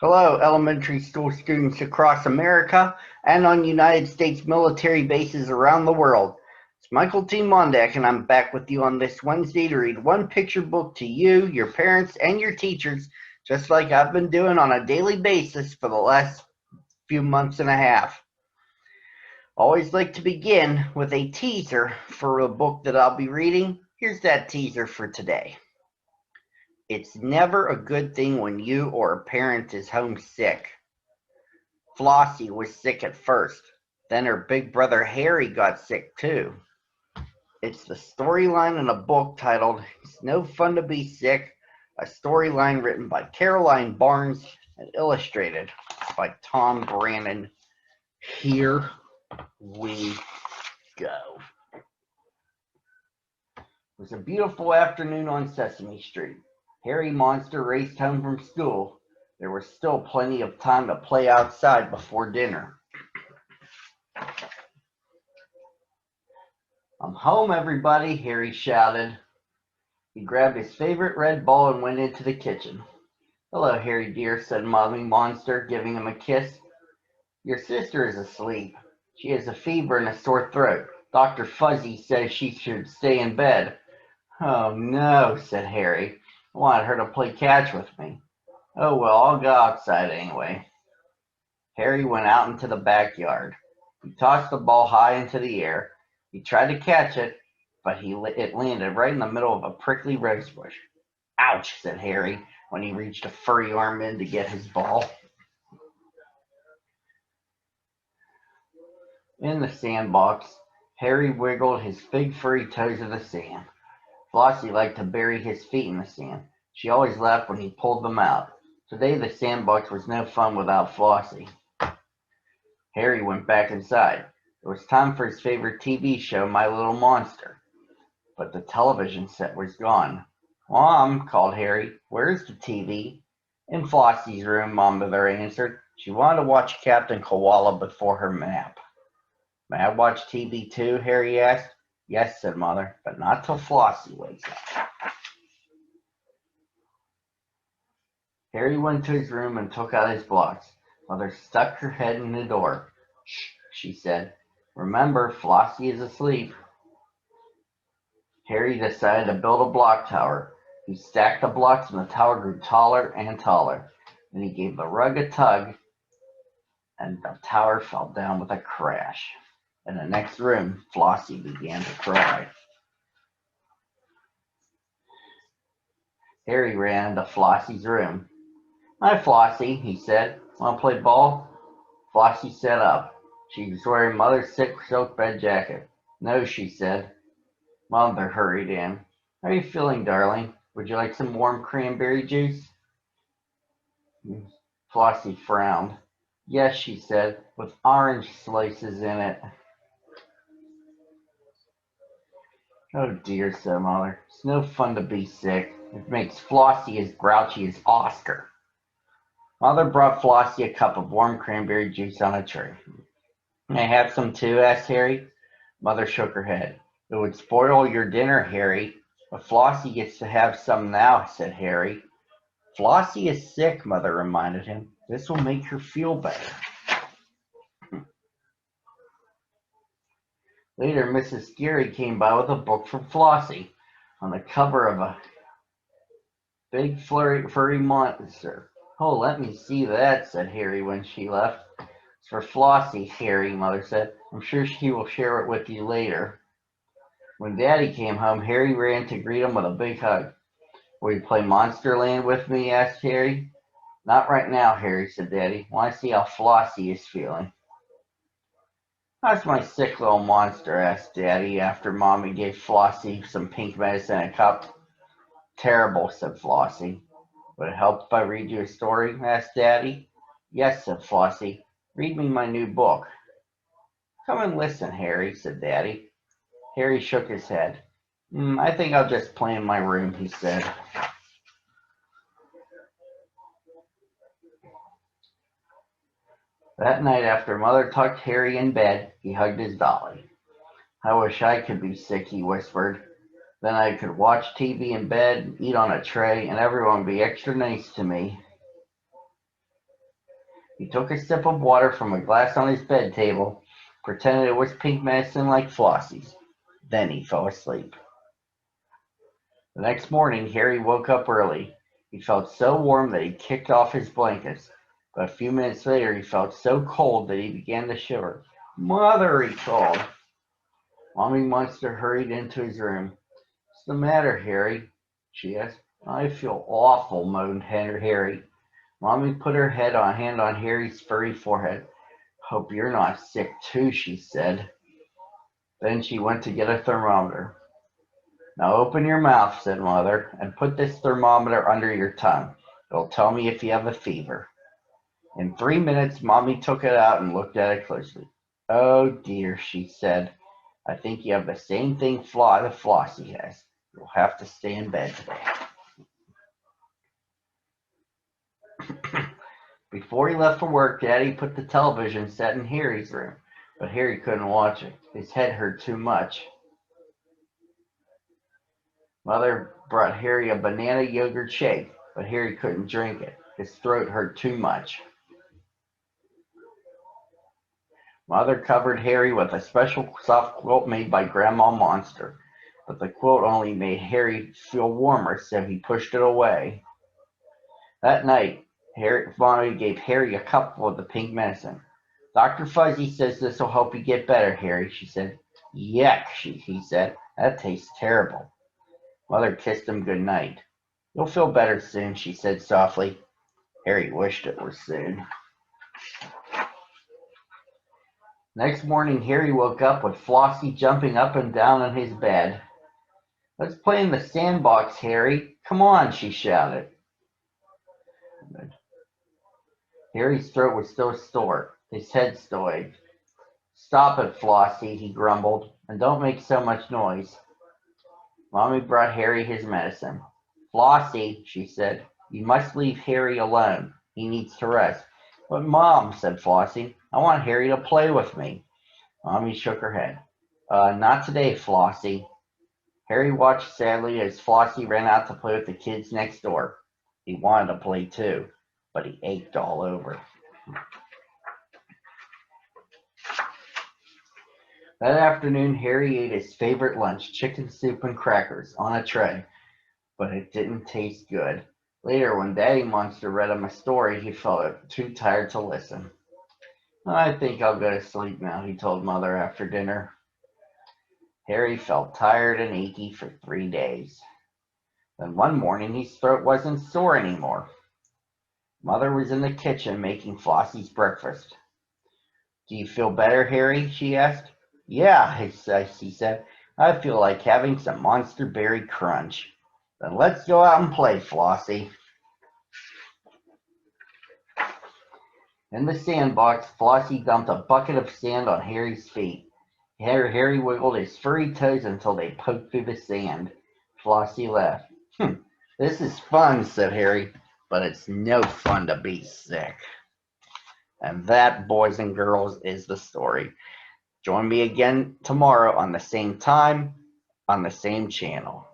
Hello, elementary school students across America and on United States military bases around the world. It's Michael T. Mondak, and I'm back with you on this Wednesday to read one picture book to you, your parents, and your teachers, just like I've been doing on a daily basis for the last few months and a half. Always like to begin with a teaser for the book that I'll be reading. Here's that teaser for today. It's never a good thing when you or a parent is homesick. Flossie was sick at first. Then her big brother Harry got sick too. It's the storyline in a book titled It's No Fun to Be Sick, a storyline written by Caroline Barnes and illustrated by Tom Brannon. Here we go. It was a beautiful afternoon on Sesame Street. Harry Monster raced home from school. There was still plenty of time to play outside before dinner. I'm home, everybody, Harry shouted. He grabbed his favorite red ball and went into the kitchen. Hello, Harry dear, said Mommy Monster, giving him a kiss. Your sister is asleep. She has a fever and a sore throat. Dr. Fuzzy says she should stay in bed. Oh, no, said Harry. I wanted her to play catch with me. Oh, well, I'll go outside anyway. Harry went out into the backyard. He tossed the ball high into the air. He tried to catch it, but it landed right in the middle of a prickly rose bush. Ouch, said Harry when he reached a furry arm in to get his ball. In the sandbox, Harry wiggled his big furry toes in the sand. Flossie liked to bury his feet in the sand. She always laughed when he pulled them out. Today the sandbox was no fun without Flossie. Harry went back inside. It was time for his favorite TV show, My Little Monster. But the television set was gone. Mom, called Harry, where's the TV? In Flossie's room, Mother answered. She wanted to watch Captain Koala before her nap. May I watch TV too? Harry asked. Yes, said Mother, but not till Flossie wakes up. Harry went to his room and took out his blocks. Mother stuck her head in the door. Shh, she said. Remember, Flossie is asleep. Harry decided to build a block tower. He stacked the blocks and the tower grew taller and taller. Then he gave the rug a tug and the tower fell down with a crash. In the next room, Flossie began to cry. Harry ran into Flossie's room. Hi, Flossie, he said. Want to play ball? Flossie sat up. She was wearing Mother's thick silk bed jacket. No, she said. Mother hurried in. How are you feeling, darling? Would you like some warm cranberry juice? Flossie frowned. Yes, she said, with orange slices in it. Oh dear, said Mother. It's no fun to be sick. It makes Flossie as grouchy as Oscar. Mother brought Flossie a cup of warm cranberry juice on a tray. May I have some too? Asked Harry. Mother shook her head. It would spoil your dinner, Harry. But Flossie gets to have some now, said Harry. Flossie is sick, Mother reminded him. This will make her feel better. Later, Mrs. Scary came by with a book from Flossie. On the cover of a big furry monster. Oh, let me see that, said Harry when she left. It's for Flossie, Harry, Mother said. I'm sure she will share it with you later. When Daddy came home, Harry ran to greet him with a big hug. Will you play Monsterland with me? Asked Harry. Not right now, Harry, said Daddy. Want to see how Flossie is feeling. How's my sick little monster? Asked Daddy after Mommy gave Flossie some pink medicine in a cup. Terrible, said Flossie. Would it help if I read you a story? Asked Daddy. Yes, said Flossie. Read me my new book. Come and listen, Harry, said Daddy. Harry shook his head. I think I'll just play in my room, he said. That night, after Mother tucked Harry in bed, he hugged his dolly. I wish I could be sick, he whispered. Then I could watch TV in bed, eat on a tray, and everyone would be extra nice to me. He took a sip of water from a glass on his bed table, pretended it was pink medicine like Flossie's. Then he fell asleep. The next morning, Harry woke up early. He felt so warm that he kicked off his blankets, but a few minutes later he felt so cold that he began to shiver. "Mother!" he called. Mommy Monster hurried into his room. "What's the matter, Harry?" she asked. "I feel awful," moaned Harry. Mommy put her hand on Harry's furry forehead. "Hope you're not sick too," she said. Then she went to get a thermometer. "Now open your mouth," said Mother, "and put this thermometer under your tongue. It'll tell me if you have a fever." In 3 minutes, Mommy took it out and looked at it closely. "Oh dear," she said. "I think you have the same thing Flossie has. You'll have to stay in bed today." Before he left for work, Daddy put the television set in Harry's room, but Harry couldn't watch it. His head hurt too much. Mother brought Harry a banana yogurt shake, but Harry couldn't drink it. His throat hurt too much. Mother covered Harry with a special soft quilt made by Grandma Monster, but the quilt only made Harry feel warmer, so he pushed it away. That night, Mommy gave Harry a cupful of the pink medicine. "Dr. Fuzzy says this will help you get better, Harry," she said. "Yuck," he said. "That tastes terrible." Mother kissed him good night. "You'll feel better soon," she said softly. Harry wished it were soon. Next morning, Harry woke up with Flossie jumping up and down in his bed. "Let's play in the sandbox, Harry. Come on," she shouted. Harry's throat was still sore. His head still ached. "Stop it, Flossie," he grumbled, "and don't make so much noise." Mommy brought Harry his medicine. "Flossie," she said, "you must leave Harry alone. He needs to rest." "But Mom," said Flossie, "I want Harry to play with me." Mommy shook her head. Not today, Flossie." Harry watched sadly as Flossie ran out to play with the kids next door. He wanted to play too, but he ached all over. That afternoon, Harry ate his favorite lunch, chicken soup and crackers, on a tray, but it didn't taste good. Later, when Daddy Monster read him a story, he felt too tired to listen. "I think I'll go to sleep now," he told Mother after dinner. Harry felt tired and achy for 3 days. Then one morning his throat wasn't sore anymore. Mother was in the kitchen making Flossie's breakfast. "Do you feel better, Harry?" she asked. "Yeah," he said. "I feel like having some Monster Berry Crunch." "Then let's go out and play, Flossie." In the sandbox, Flossie dumped a bucket of sand on Harry's feet. Harry wiggled his furry toes until they poked through the sand. Flossie laughed. "This is fun," said Harry, "but it's no fun to be sick." And that, boys and girls, is the story. Join me again tomorrow on the same time, on the same channel.